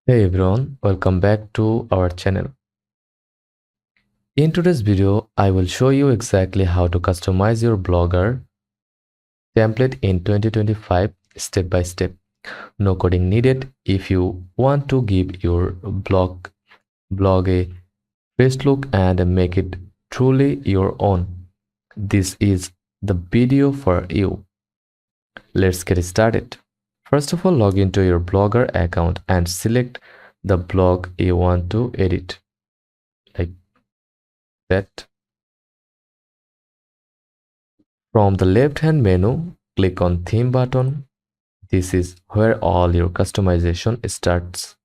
Hey everyone, welcome back to our channel. In today's video, I will show you exactly how to customize your Blogger template in 2025 step by step. No coding needed if you want to give your blog a fresh look and make it truly your own. This is the video for you. Let's get started. First of all, log into your Blogger account and select the blog you want to edit like that. From the left-hand menu, click on Theme button. This is where all your customization starts.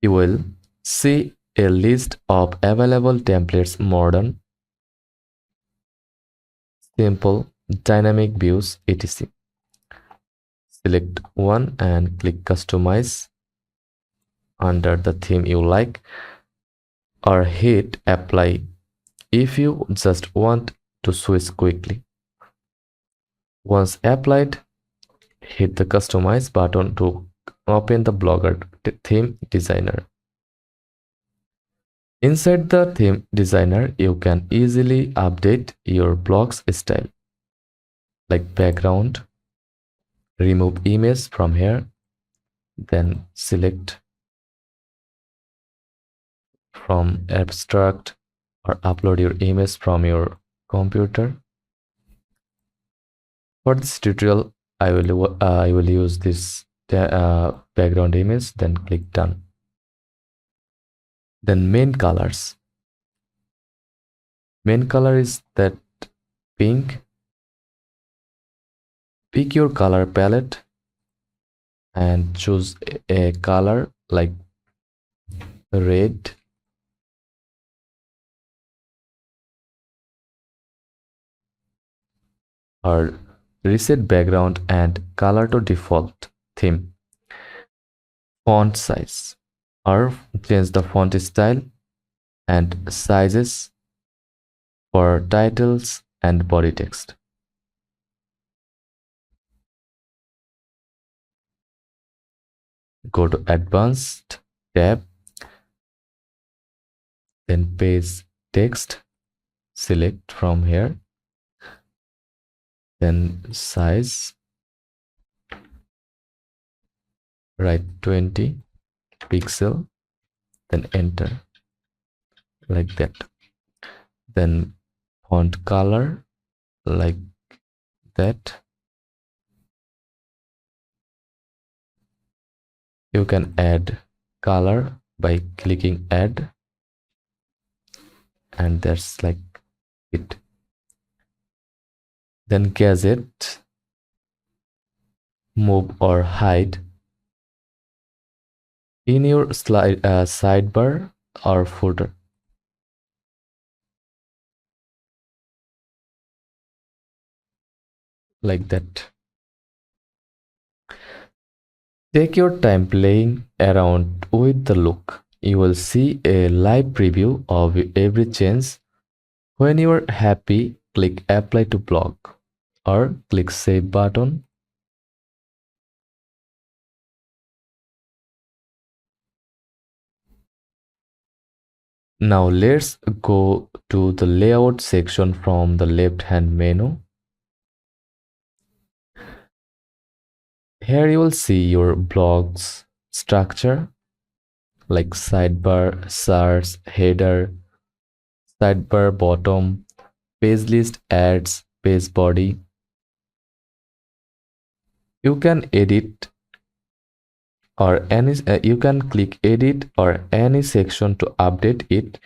You will see a list of available templates: modern, simple, dynamic views, etc. Select one and click Customize under the theme you like or hit Apply if you just want to switch quickly. Once applied, hit the Customize button to open the Blogger theme designer. Inside the theme designer, you can easily update your blog's style, like background, remove image from here, then select from abstract or upload your image from your computer. For this tutorial, I will use this background image, then click done. Then main colors. Main color is that pink. Pick your color palette and choose a color like red, or reset background and color to default theme. Font size, or change the font style and sizes for titles and body text. Go to Advanced tab, then page text, select from here, then size, write 20 pixel, then enter, like that. Then font color, like that. You can add color by clicking add, and that's like it. Then gadget, move or hide in your sidebar or footer, like that. Take your time playing around with the look. You will see a live preview of every change. When you are happy, click apply to blog or click save button. Now let's go to the layout section from the left hand menu. Here you will see your blog's structure like sidebar, search, header, sidebar bottom, page list, ads, page body. You can edit or any you can click edit or any section to update it,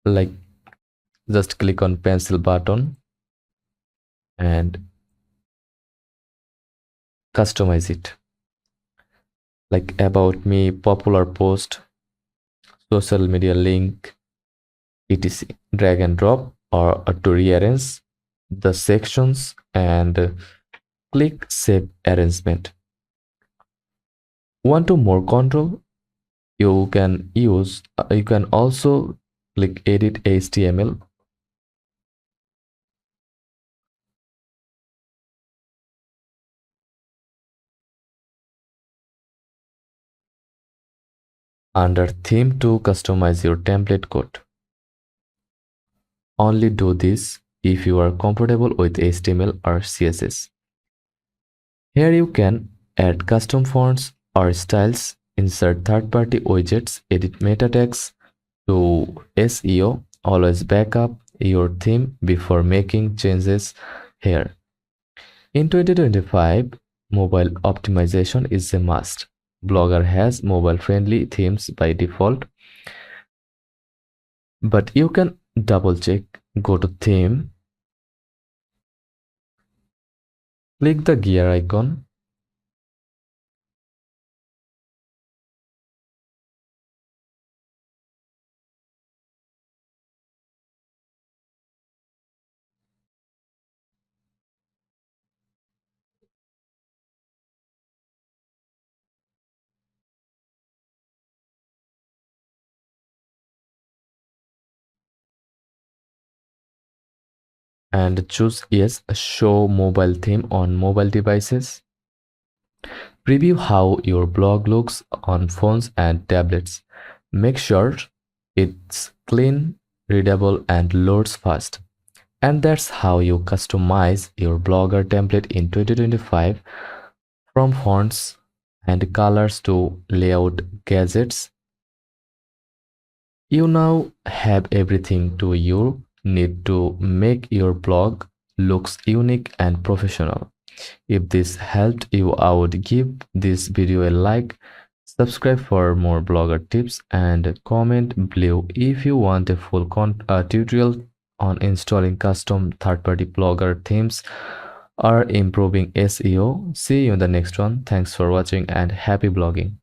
like just click on pencil button and customize it, like about me, popular post, social media link, etc. Drag and drop or to rearrange the sections and click save arrangement. Want to more control? You can also click edit HTML. Under Theme to customize your template code. Only do this if you are comfortable with HTML or CSS. Here you can add custom fonts or styles, insert third-party widgets, edit meta tags. To SEO, always back up your theme before making changes here. In 2025, mobile optimization is a must. Blogger has mobile-friendly themes by default, but you can double check. Go to Theme, click the gear icon, and choose Yes, Show Mobile Theme on mobile devices. Preview how your blog looks on phones and tablets. Make sure it's clean, readable, and loads fast. And that's how you customize your Blogger template in 2025, from fonts and colors to layout gadgets. You now have everything you need to make your blog looks unique and professional. If this helped you out, give this video a like, subscribe for more Blogger tips, and comment below if you want a full tutorial on installing custom third-party Blogger themes or improving SEO. See you in the next one. Thanks for watching and happy blogging.